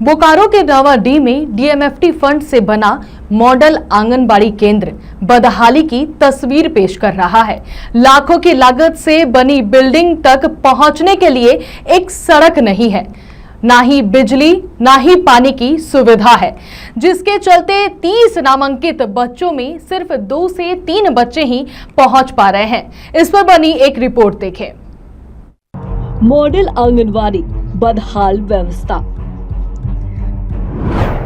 बोकारो के नवाडीह में DMFT fund से बना मॉडल आंगनबाड़ी केंद्र बदहाली की तस्वीर पेश कर रहा है। लाखों की लागत से बनी बिल्डिंग तक पहुंचने के लिए एक सड़क नहीं है, ना ही बिजली ना ही पानी की सुविधा है, जिसके चलते 30 नामांकित बच्चों में सिर्फ 2 से 3 बच्चे ही पहुंच पा रहे हैं। इस पर बनी एक रिपोर्ट देखें। मॉडल आंगनवाड़ी बदहाल व्यवस्था,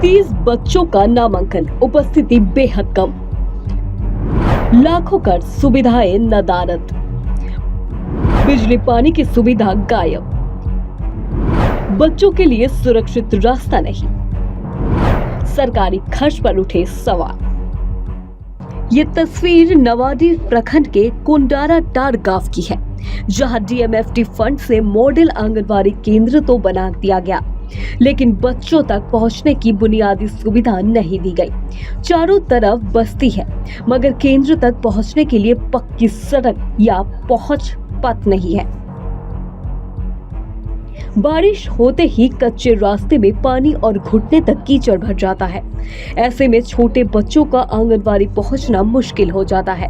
30 बच्चों का नामांकन, उपस्थिति बेहद कम, लाखों कर सुविधाएं नदारद, बिजली पानी की सुविधा गायब, बच्चों के लिए सुरक्षित रास्ता नहीं, सरकारी खर्च पर उठे सवाल। ये तस्वीर नवाडीह प्रखंड के कोंडारा टार गांव की है, जहां डीएमएफटी फंड से मॉडल आंगनबाड़ी केंद्र तो बना दिया गया, लेकिन बच्चों तक पहुंचने की बुनियादी सुविधा नहीं दी गई। चारों तरफ बस्ती है, मगर केंद्र तक पहुंचने के लिए पक्की सड़क या पहुंच पथ नहीं है। बारिश होते ही कच्चे रास्ते में पानी और घुटने तक कीचड़ भर जाता है। ऐसे में छोटे बच्चों का आंगनबाड़ी पहुंचना मुश्किल हो जाता है।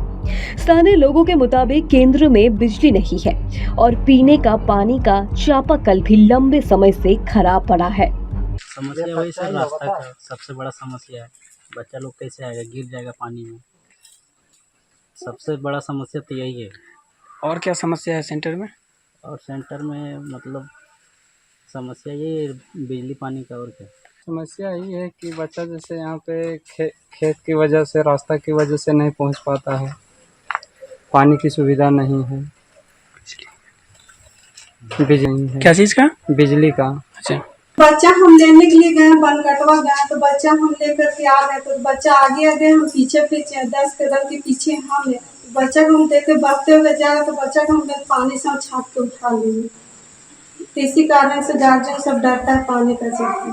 स्थानीय लोगों के मुताबिक केंद्र में बिजली नहीं है और पीने का पानी का चापाकल भी लंबे समय से खराब पड़ा है। समस्या वही सर, रास्ता का सबसे बड़ा समस्या है। बच्चा लोग कैसे आएगा, गिर जाएगा पानी में। सबसे बड़ा समस्या तो यही है। और क्या समस्या है सेंटर में? और सेंटर में मतलब समस्या ये है बिजली पानी का। और क्या समस्या यही है कि बच्चा जैसे यहाँ पे खेत की वजह से, रास्ता की वजह से नहीं पहुँच पाता है, पानी की सुविधा नहीं है, बिजली नहीं है। क्या चीज़ का? बिजली का। अच्छा, बच्चा हम लेने के लिए गए, बनकटवा गए तो बच्चा हम लेकर के आ गए, तो बच्चा आगे आगे हम पीछे पीछे 10 कदम के पीछे हम है। बच्चा को हम देख के बढ़ते हुए जाए तो बच्चा को हम पानी से छाप के उठा लिए। इसी कारण से गार्जियन सब डरता है पानी का चलते।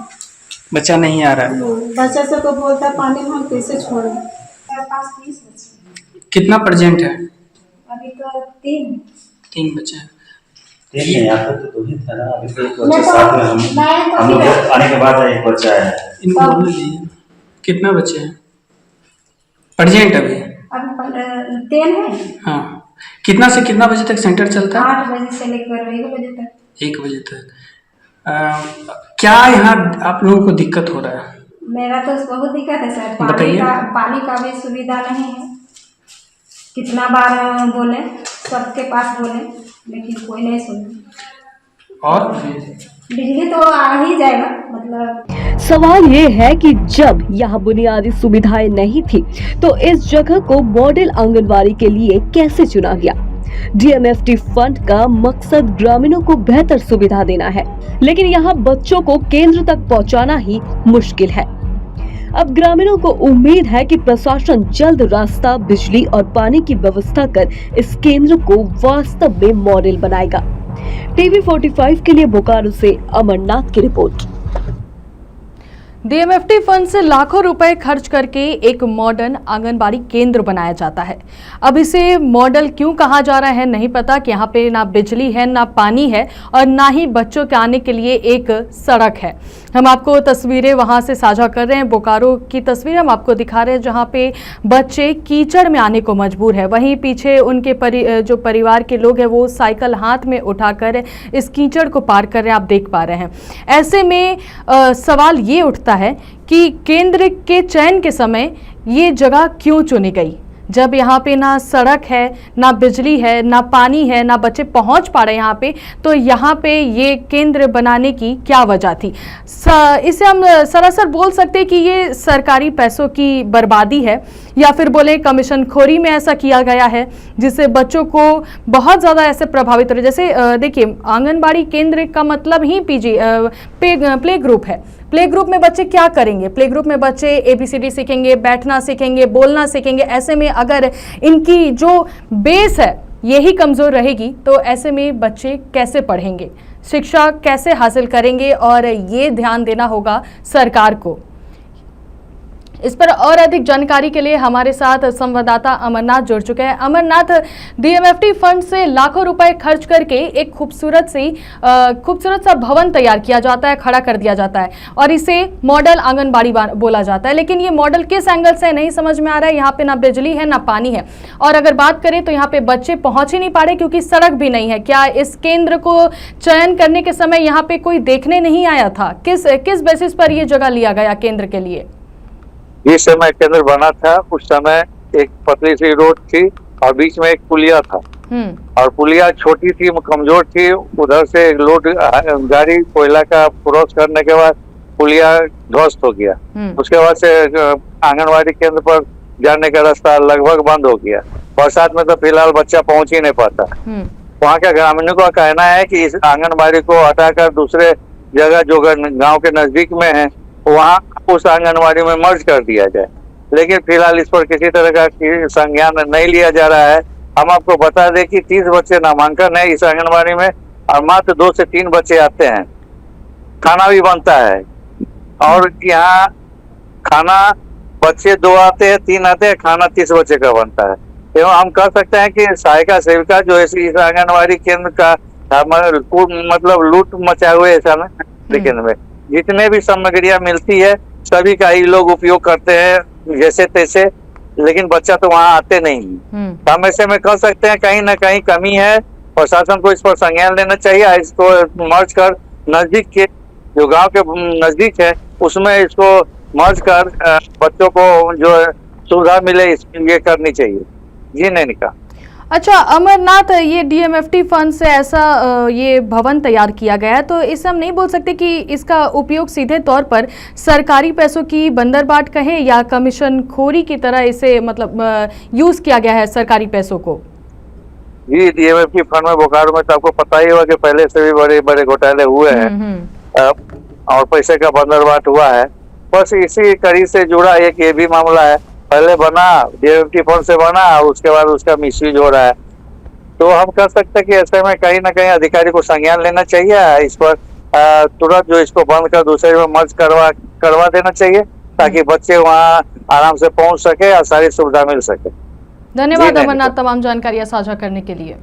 बच्चा नहीं आ रहा है। बच्चा सबको बोलता है पानी में हम कैसे छोड़े। मेरे पास 20 बच्चे। कितना प्रेजेंट है? अभी तो 3 बच्चे हैं। नहीं, यहाँ पे तो 2 ही था ना। अभी तो एक बच्चे साथ में हम लोग आने के बाद एक बच्चा है। इनको बोल लीजिए कितना बच्चे हैं प्रेजेंट अभी? 10 है। हाँ, कितना से कितना बजे तक सेंटर चलता है? 8 बजे से लेकर 1 बजे तक। 1 बजे तक। क्या यहाँ आप लोगों को दिक्कत हो रहा है? मेरा तो बहुत दिक्कत है सर। बताइए। पानी का भी सुविधा नहीं है। कितना बार बोले, सबके पास बोले, लेकिन कोई नहीं सुने। और बिजली तो आ ही जाएगा। मतलब सवाल ये है कि जब यहाँ बुनियादी सुविधाएं नहीं थी तो इस जगह को मॉडल आंगनबाड़ी के लिए कैसे चुना गया? डीएमएफटी फंड का मकसद ग्रामीणों को बेहतर सुविधा देना है, लेकिन यहाँ बच्चों को केंद्र तक पहुँचाना ही मुश्किल है। अब ग्रामीणों को उम्मीद है कि प्रशासन जल्द रास्ता, बिजली और पानी की व्यवस्था कर इस केंद्र को वास्तव में मॉडल बनाएगा। टीवी 45 के लिए बोकारो से अमरनाथ की रिपोर्ट। डीएमएफटी फंड से लाखों रुपए खर्च करके एक मॉडर्न आंगनबाड़ी केंद्र बनाया जाता है। अब इसे मॉडल क्यों कहा जा रहा है नहीं पता कि यहाँ पे ना बिजली है, ना पानी है और ना ही बच्चों के आने के लिए एक सड़क है। हम आपको तस्वीरें वहाँ से साझा कर रहे हैं। बोकारो की तस्वीर हम आपको दिखा रहे हैं, जहाँ पे बच्चे कीचड़ में आने को मजबूर है। वहीं पीछे उनके जो परिवार के लोग हैं वो साइकिल हाथ में उठाकर इस कीचड़ को पार कर रहे हैं, आप देख पा रहे हैं। ऐसे में सवाल ये उठता है कि केंद्र के चयन के समय ये जगह क्यों चुनी गई, जब यहाँ पे ना सड़क है, ना बिजली है, ना पानी है, ना बच्चे पहुँच पा रहे हैं यहाँ पे, तो यहाँ पे ये केंद्र बनाने की क्या वजह थी? इसे हम सरासर बोल सकते हैं कि ये सरकारी पैसों की बर्बादी है, या फिर बोले कमीशन खोरी में ऐसा किया गया है जिससे बच्चों को बहुत ज़्यादा ऐसे प्रभावित हो रहे। जैसे देखिए, आंगनबाड़ी केंद्र का मतलब ही प्ले ग्रुप है। प्ले ग्रुप में बच्चे क्या करेंगे? प्ले ग्रुप में बच्चे ABCD सीखेंगे, बैठना सीखेंगे, बोलना सीखेंगे। ऐसे में अगर इनकी जो बेस है यही कमज़ोर रहेगी तो ऐसे में बच्चे कैसे पढ़ेंगे, शिक्षा कैसे हासिल करेंगे? और ये ध्यान देना होगा सरकार को। इस पर और अधिक जानकारी के लिए हमारे साथ संवाददाता अमरनाथ जुड़ चुके हैं। अमरनाथ, डीएमएफटी फंड से लाखों रुपए खर्च करके एक खूबसूरत सा भवन तैयार किया जाता है, खड़ा कर दिया जाता है और इसे मॉडल आंगनबाड़ी बोला जाता है। लेकिन ये मॉडल किस एंगल से नहीं समझ में आ रहा है। यहाँ पे ना बिजली है ना पानी है, और अगर बात करें तो यहाँ पे बच्चे पहुंच ही नहीं पा रहे क्योंकि सड़क भी नहीं है। क्या इस केंद्र को चयन करने के समय यहाँ पे कोई देखने नहीं आया था? किस बेसिस पर यह जगह लिया गया केंद्र के लिए? जिस समय केंद्र बना था उस समय एक पतली सी रोड थी और बीच में एक पुलिया था, और पुलिया छोटी थी, कमजोर थी। उधर से लोड गाड़ी कोयला का क्रॉस करने के बाद पुलिया ध्वस्त हो गया। उसके बाद से आंगनवाड़ी केंद्र पर जाने का रास्ता लगभग बंद हो गया। बरसात में तो फिलहाल बच्चा पहुंच ही नहीं पाता। वहाँ के ग्रामीणों का कहना है कि इस आंगनबाड़ी को हटाकर दूसरे जगह जो गांव के नजदीक में है वहाँ उस आंगनबाड़ी में मर्ज कर दिया जाए, लेकिन फिलहाल इस पर किसी तरह का संज्ञान नहीं लिया जा रहा है। हम आपको बता दें कि 30 बच्चे नामांकन है इस आंगनबाड़ी में और मात्र 2 से 3 बच्चे आते हैं। खाना भी बनता है और यहाँ खाना बच्चे 2 आते हैं, 3 आते हैं, खाना 30 बच्चे का बनता है। एवं हम कह सकते हैं कि सहायिका सेविका जो है इस आंगनबाड़ी केंद्र का मतलब लूट मचाए हुए ऐसा केंद्र में जितने भी सामग्रियां मिलती है सभी का ही लोग उपयोग करते हैं जैसे तैसे, लेकिन बच्चा तो वहाँ आते नहीं। हम ऐसे में कह सकते हैं कहीं ना कहीं कमी है। प्रशासन को इस पर संज्ञान लेना चाहिए, इसको मर्ज कर नजदीक के जो गांव के नजदीक है उसमें इसको मर्ज कर बच्चों को जो सुविधा मिले ये करनी चाहिए। जी नैनिका। अच्छा अमरनाथ, ये डीएमएफटी फंड से ऐसा ये भवन तैयार किया गया है, तो इससे हम नहीं बोल सकते कि इसका उपयोग सीधे तौर पर सरकारी पैसों की बंदरबाट कहें या कमीशन खोरी की तरह इसे मतलब यूज किया गया है सरकारी पैसों को? जी, डीएमएफटी फंड में बोकारो में तो आपको पता ही होगा कि पहले से भी बड़े बड़े घोटाले हुए हैं और पैसे का बंदरबाट हुआ है। बस इसी कड़ी से जुड़ा एक ये भी मामला है। पहले बना डीएमएफटी फंड से बना और उसके बाद उसका मिसयूज हो रहा है। तो हम कह सकते हैं कि ऐसे में कहीं ना कहीं अधिकारी को संज्ञान लेना चाहिए, इस पर तुरंत जो इसको बंद कर दूसरे में मर्ज करवा देना चाहिए ताकि बच्चे वहाँ आराम से पहुंच सके और सारी सुविधा मिल सके। धन्यवाद अमरनाथ तमाम जानकारियां साझा करने के लिए।